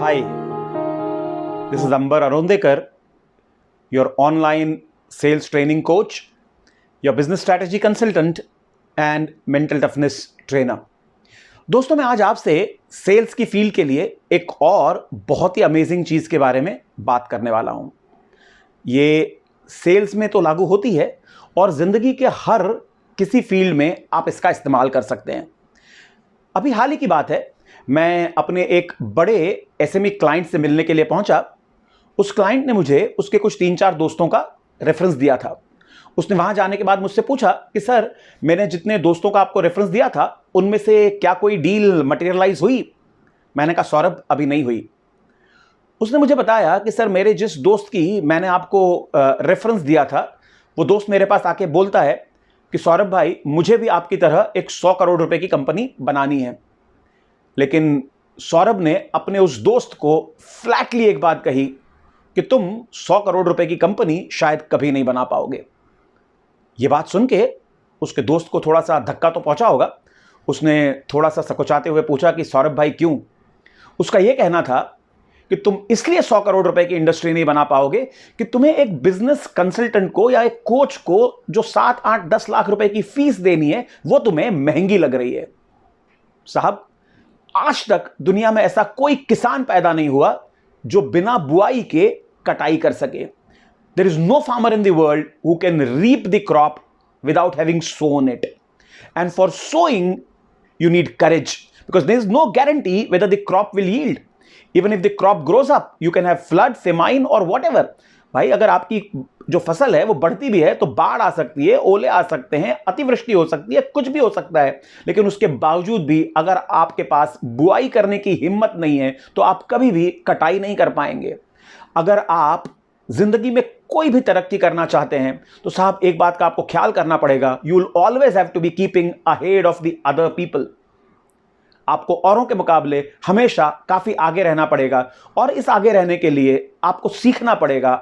Hi, this is Ambar Arondekar, your online sales training coach, your business strategy consultant and mental toughness trainer. दोस्तों, मैं आज आपसे sales की field के लिए एक और बहुत ही अमेजिंग चीज़ के बारे में बात करने वाला हूं। ये सेल्स में तो लागू होती है और ज़िंदगी के हर किसी फील्ड में आप इसका इस्तेमाल कर सकते हैं। अभी हाल ही की बात है, मैं अपने एक बड़े एसएमई क्लाइंट से मिलने के लिए पहुंचा। उस क्लाइंट ने मुझे उसके कुछ 3-4 दोस्तों का रेफरेंस दिया था। उसने वहां जाने के बाद मुझसे पूछा कि सर, मैंने जितने दोस्तों का आपको रेफरेंस दिया था उनमें से क्या कोई डील मटेरियलाइज हुई? मैंने कहा सौरभ, अभी नहीं हुई। उसने मुझे बताया कि सर, मेरे जिस दोस्त की मैंने आपको रेफरेंस दिया था, वो दोस्त मेरे पास आके बोलता है कि सौरभ भाई, मुझे भी आपकी तरह एक 100 करोड़ रुपए की कंपनी बनानी है। लेकिन सौरभ ने अपने उस दोस्त को फ्लैटली एक बात कही कि तुम 100 करोड़ रुपए की कंपनी शायद कभी नहीं बना पाओगे। यह बात सुन के उसके दोस्त को थोड़ा सा धक्का तो पहुंचा होगा। उसने थोड़ा सा सकुचाते हुए पूछा कि सौरभ भाई क्यों? उसका यह कहना था कि तुम इसलिए 100 करोड़ रुपए की इंडस्ट्री नहीं बना पाओगे कि तुम्हें एक बिजनेस कंसल्टेंट को या एक कोच को जो 7, 8, 10 लाख रुपए की फीस देनी है वो तुम्हें महंगी लग रही है। साहब, आज तक दुनिया में ऐसा कोई किसान पैदा नहीं हुआ जो बिना बुआई के कटाई कर सके। There is no farmer in the world who can reap the crop without having sown it. And for sowing, you need courage because there is no guarantee whether the crop will yield. Even if the crop grows up, you can have flood, famine or whatever. भाई, अगर आपकी जो फसल है वो बढ़ती भी है तो बाढ़ आ सकती है, ओले आ सकते हैं, अतिवृष्टि हो सकती है, कुछ भी हो सकता है। लेकिन उसके बावजूद भी अगर आपके पास बुआई करने की हिम्मत नहीं है तो आप कभी भी कटाई नहीं कर पाएंगे। अगर आप जिंदगी में कोई भी तरक्की करना चाहते हैं तो साहब, एक बात का आपको ख्याल करना पड़ेगा, you will always have to be keeping ahead of the other people. आपको औरों के मुकाबले हमेशा काफी आगे रहना पड़ेगा और इस आगे रहने के लिए आपको सीखना पड़ेगा।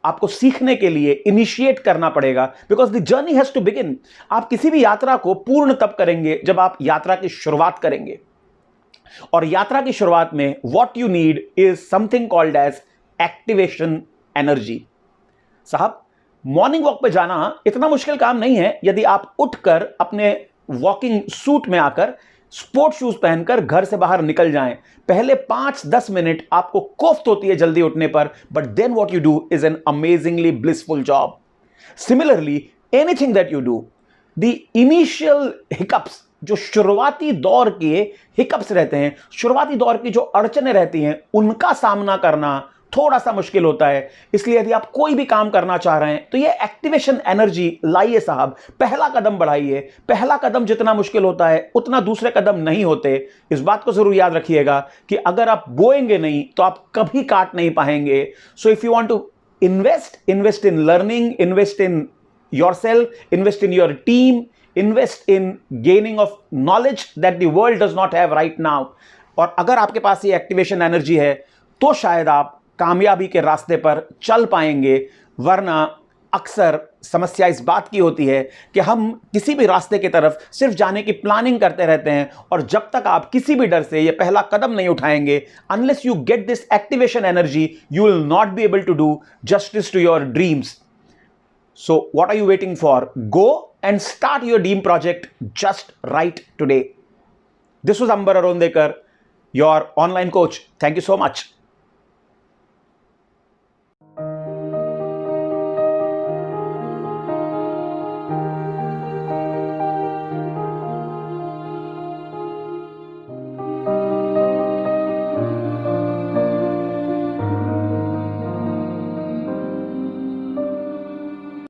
आपको सीखने के लिए इनिशिएट करना पड़ेगा because the journey has to begin. आप किसी भी यात्रा को पूर्ण तब करेंगे जब आप यात्रा की शुरुआत करेंगे। और यात्रा की शुरुआत में what you need is something called as activation energy. साहब, मॉर्निंग वॉक पे जाना इतना मुश्किल काम नहीं है यदि आप उठकर अपने वॉकिंग सूट में आकर स्पोर्ट शूज पहनकर घर से बाहर निकल जाएं। पहले 5-10 मिनट आपको कोफ्त होती है जल्दी उठने पर, but then what you do is an amazingly blissful job. Similarly, anything that you do, the initial hiccups, जो शुरुआती दौर के हिकअप्स रहते हैं, शुरुआती दौर की जो अड़चनें रहती हैं, उनका सामना करना थोड़ा सा मुश्किल होता है। इसलिए यदि आप कोई भी काम करना चाह रहे हैं तो ये एक्टिवेशन एनर्जी लाइए साहब, पहला कदम बढ़ाइए। पहला कदम जितना मुश्किल होता है उतना दूसरे कदम नहीं होते। इस बात को जरूर याद रखिएगा कि अगर आप बोएंगे नहीं तो आप कभी काट नहीं पाएंगे। So if you want to invest in learning, invest in yourself, invest in your team, invest in gaining of knowledge that the world does not have right now. और अगर आपके पास ये एक्टिवेशन एनर्जी है तो शायद आप कामयाबी के रास्ते पर चल पाएंगे। वरना अक्सर समस्या इस बात की होती है कि हम किसी भी रास्ते की तरफ सिर्फ जाने की प्लानिंग करते रहते हैं और जब तक आप किसी भी डर से ये पहला कदम नहीं उठाएंगे, unless you get this activation energy, you will not be able to do justice to your dreams. So what are you waiting for? Go and start your dream project just right today. This was Ambar Arondekar, your online coach. Thank you so much.